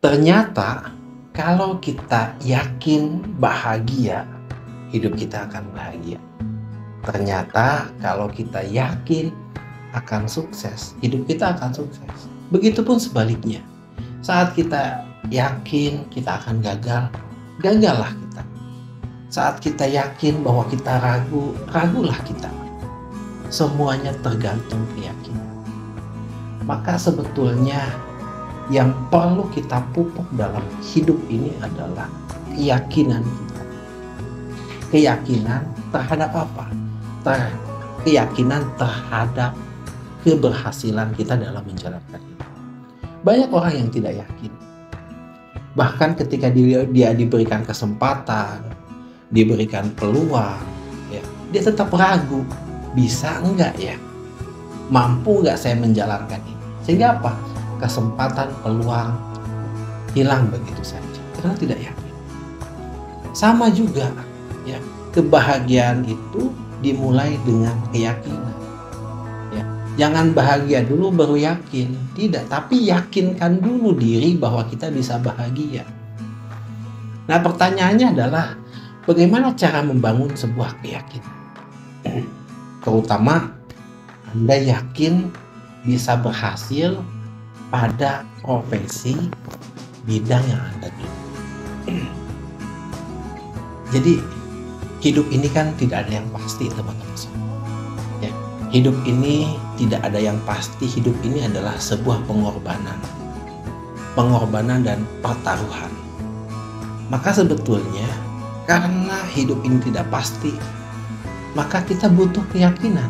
Ternyata kalau kita yakin bahagia, hidup kita akan bahagia. Ternyata kalau kita yakin akan sukses, hidup kita akan sukses. Begitupun sebaliknya. Saat kita yakin kita akan gagal, gagallah kita. Saat kita yakin bahwa kita ragu, ragulah kita. Semuanya tergantung keyakinan. Maka sebetulnya yang perlu kita pupuk dalam hidup ini adalah keyakinan kita. Keyakinan terhadap apa? Keyakinan terhadap keberhasilan kita dalam menjalankan hidup. Banyak orang yang tidak yakin. Bahkan ketika dia diberikan kesempatan, diberikan peluang, ya, dia tetap ragu. Bisa enggak ya? Mampu enggak saya menjalankan ini? Sehingga apa? Kesempatan, peluang hilang begitu saja karena tidak yakin. Sama juga ya, kebahagiaan itu dimulai dengan keyakinan ya. Jangan bahagia dulu baru yakin, tidak, tapi yakinkan dulu diri bahwa kita bisa bahagia. Nah, pertanyaannya adalah bagaimana cara membangun sebuah keyakinan, terutama Anda yakin bisa berhasil pada profesi bidang yang Anda pilih. Jadi hidup ini kan tidak ada yang pasti, teman-teman semua. Ya, hidup ini tidak ada yang pasti. Hidup ini adalah sebuah pengorbanan dan pertaruhan. Maka sebetulnya karena hidup ini tidak pasti, maka kita butuh keyakinan.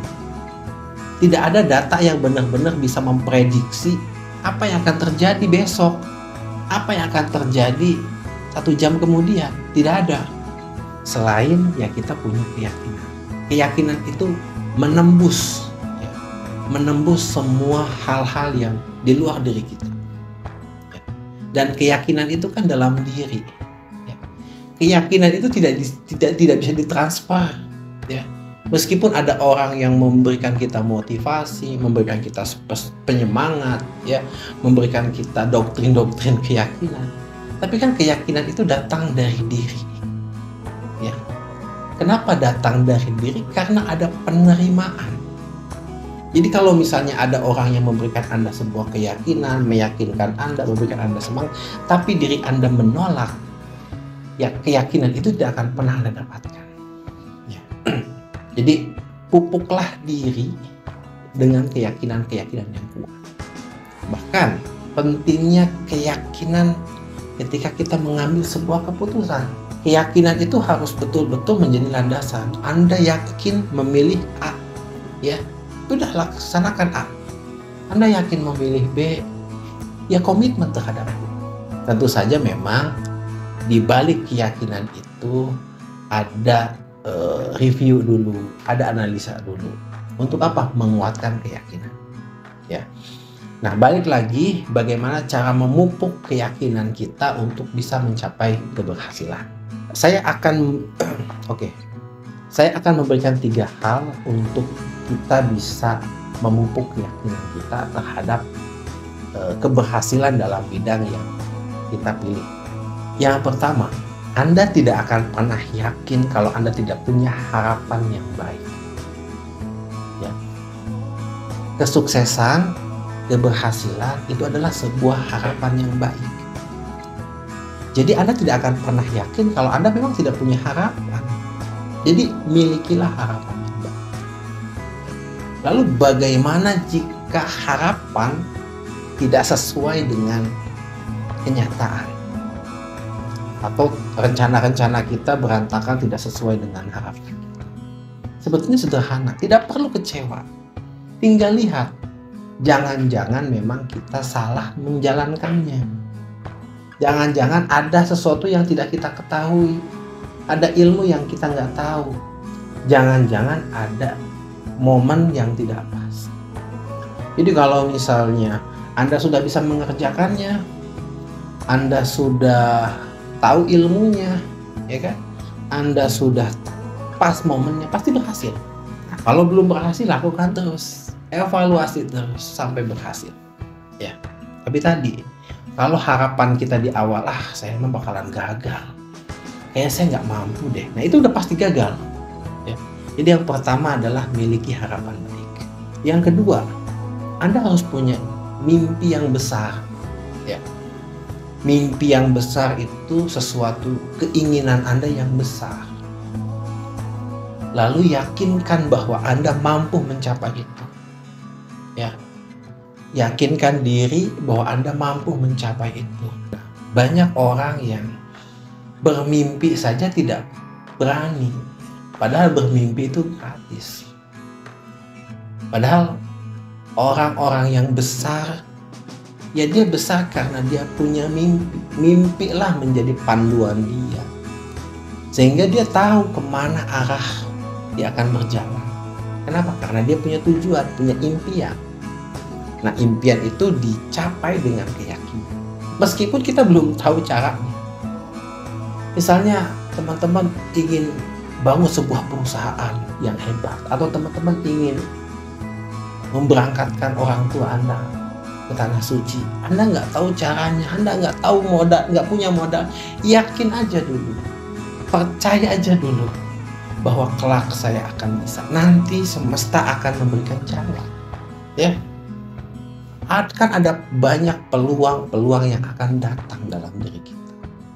Tidak ada data yang benar-benar bisa memprediksi apa yang akan terjadi besok, apa yang akan terjadi 1 jam kemudian. Tidak ada. Selain ya kita punya keyakinan. Keyakinan itu menembus semua hal-hal yang di luar diri kita. Dan keyakinan itu kan dalam diri. Keyakinan itu tidak bisa ditransfer. Ya. Meskipun ada orang yang memberikan kita motivasi, memberikan kita penyemangat, ya, memberikan kita doktrin-doktrin keyakinan, tapi kan keyakinan itu datang dari diri. Ya. Kenapa datang dari diri? Karena ada penerimaan. Jadi kalau misalnya ada orang yang memberikan Anda sebuah keyakinan, meyakinkan Anda, memberikan Anda semangat, tapi diri Anda menolak, ya keyakinan itu tidak akan pernah Anda dapatkan. Ya. Jadi pupuklah diri dengan keyakinan-keyakinan yang kuat. Bahkan pentingnya keyakinan ketika kita mengambil sebuah keputusan. Keyakinan itu harus betul-betul menjadi landasan. Anda yakin memilih A, ya, sudah laksanakan A. Anda yakin memilih B, ya komitmen terhadap B. Tentu saja memang di balik keyakinan itu ada review dulu, ada analisa dulu. Untuk apa? Menguatkan keyakinan. Ya. Nah, balik lagi bagaimana cara memupuk keyakinan kita untuk bisa mencapai keberhasilan. Saya akan memberikan 3 hal untuk kita bisa memupuk keyakinan kita terhadap keberhasilan dalam bidang yang kita pilih. Yang pertama, Anda tidak akan pernah yakin kalau Anda tidak punya harapan yang baik. Ya. Kesuksesan, keberhasilan itu adalah sebuah harapan yang baik. Jadi Anda tidak akan pernah yakin kalau Anda memang tidak punya harapan. Jadi milikilah harapan yang baik. Lalu bagaimana jika harapan tidak sesuai dengan kenyataan? Atau rencana-rencana kita berantakan tidak sesuai dengan harapan kita. Sebetulnya sederhana, tidak perlu kecewa. Tinggal lihat, jangan-jangan memang kita salah menjalankannya. Jangan-jangan ada sesuatu yang tidak kita ketahui, ada ilmu yang kita nggak tahu. Jangan-jangan ada momen yang tidak pas. Jadi kalau misalnya Anda sudah bisa mengerjakannya, Anda sudah tahu ilmunya, ya kan? Anda sudah pas momennya, pasti berhasil. Nah, kalau belum berhasil, lakukan terus, evaluasi terus sampai berhasil. Ya, tapi tadi Kalau harapan kita di awal, saya emang bakalan gagal, kayaknya saya nggak mampu deh. Nah itu udah pasti gagal. Ya. Jadi yang pertama adalah miliki harapan baik. Yang kedua, Anda harus punya mimpi yang besar. Ya. Mimpi yang besar itu sesuatu keinginan Anda yang besar. Lalu yakinkan bahwa Anda mampu mencapai itu. Ya. Yakinkan diri bahwa Anda mampu mencapai itu. Banyak orang yang bermimpi saja tidak berani, padahal bermimpi itu gratis. Padahal orang-orang yang besar, ya dia besar karena dia punya mimpi. Mimpilah menjadi panduan dia, sehingga dia tahu kemana arah dia akan berjalan. Kenapa? Karena dia punya tujuan, punya impian. Nah, impian itu dicapai dengan keyakinan. Meskipun kita belum tahu caranya. Misalnya, teman-teman ingin bangun sebuah perusahaan yang hebat, atau teman-teman ingin memberangkatkan orang tua Anda ke tanah suci. Anda nggak tahu caranya, Anda nggak tahu modal, nggak punya modal. Yakin aja dulu, percaya aja dulu bahwa kelak saya akan bisa. Nanti semesta akan memberikan jalan. Ya. Akan ada banyak peluang-peluang yang akan datang dalam diri kita.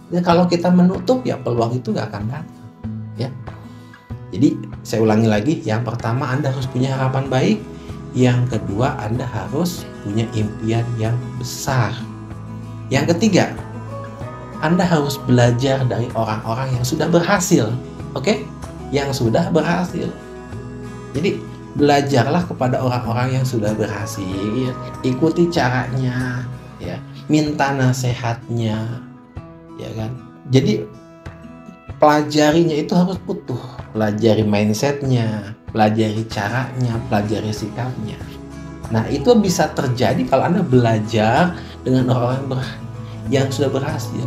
Dan kalau kita menutup, ya peluang itu gak akan datang. Ya. Jadi saya ulangi lagi, yang pertama Anda harus punya harapan baik, yang kedua Anda harus punya impian yang besar, yang ketiga Anda harus belajar dari orang-orang yang sudah berhasil. Oke? Yang sudah berhasil. Jadi belajarlah kepada orang-orang yang sudah berhasil, ikuti caranya, ya, minta nasihatnya, ya kan. Jadi pelajarinya itu harus utuh, pelajari mindsetnya, pelajari caranya, pelajari sikapnya. Nah itu bisa terjadi kalau Anda belajar dengan orang-orang yang sudah berhasil.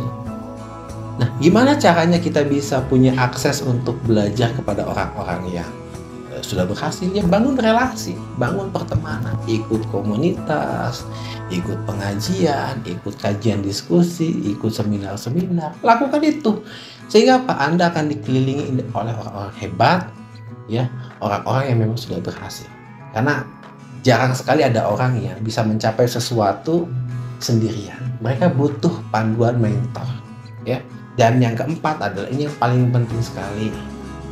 Nah gimana caranya kita bisa punya akses untuk belajar kepada orang-orang yang sudah berhasil? Ya bangun relasi, bangun pertemanan, ikut komunitas, ikut pengajian, ikut kajian diskusi, ikut seminar-seminar. Lakukan itu sehingga apa? Anda akan dikelilingi oleh orang-orang hebat, ya, orang-orang yang memang sudah berhasil. Karena jarang sekali ada orang yang bisa mencapai sesuatu sendirian. Mereka butuh panduan mentor, ya. Dan yang keempat adalah ini yang paling penting sekali,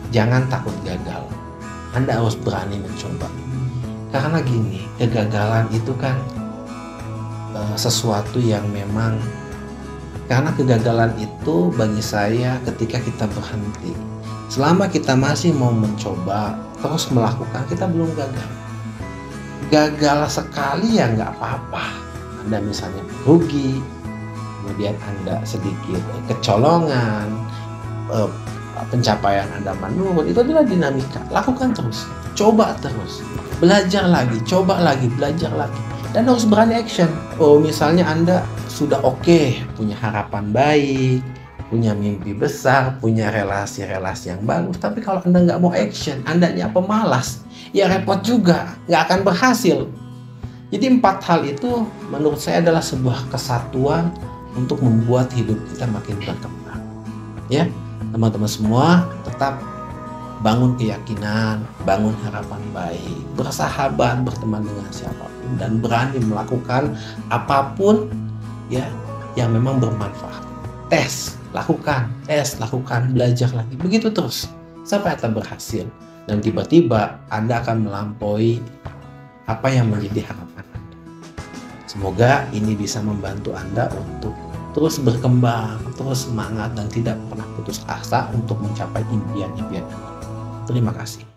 jangan takut gagal. Anda harus berani mencoba. Karena gini, kegagalan itu kan sesuatu yang memang, karena kegagalan itu bagi saya ketika kita berhenti. Selama kita masih mau mencoba, terus melakukan, kita belum gagal. Gagal sekali ya nggak apa-apa. Anda misalnya rugi, kemudian Anda sedikit kecolongan, pencapaian Anda menurun, itu adalah dinamika. Lakukan terus, coba terus, belajar lagi, coba lagi, belajar lagi, dan harus berani action. Oh misalnya Anda sudah oke, punya harapan baik, punya mimpi besar, punya relasi-relasi yang bagus, tapi kalau Anda nggak mau action, Andanya pemalas, ya repot juga, nggak akan berhasil. Jadi 4 hal itu menurut saya adalah sebuah kesatuan untuk membuat hidup kita makin berkembang. Ya. Teman-teman semua tetap bangun keyakinan, bangun harapan baik, bersahabat, berteman dengan siapapun, dan berani melakukan apapun ya yang memang bermanfaat. Lakukan, belajar lagi. Begitu terus sampai Anda berhasil, dan tiba-tiba Anda akan melampaui apa yang menjadi harapan Anda. Semoga ini bisa membantu Anda untuk terus berkembang, terus semangat, dan tidak pernah putus asa untuk mencapai impian-impian Anda. Terima kasih.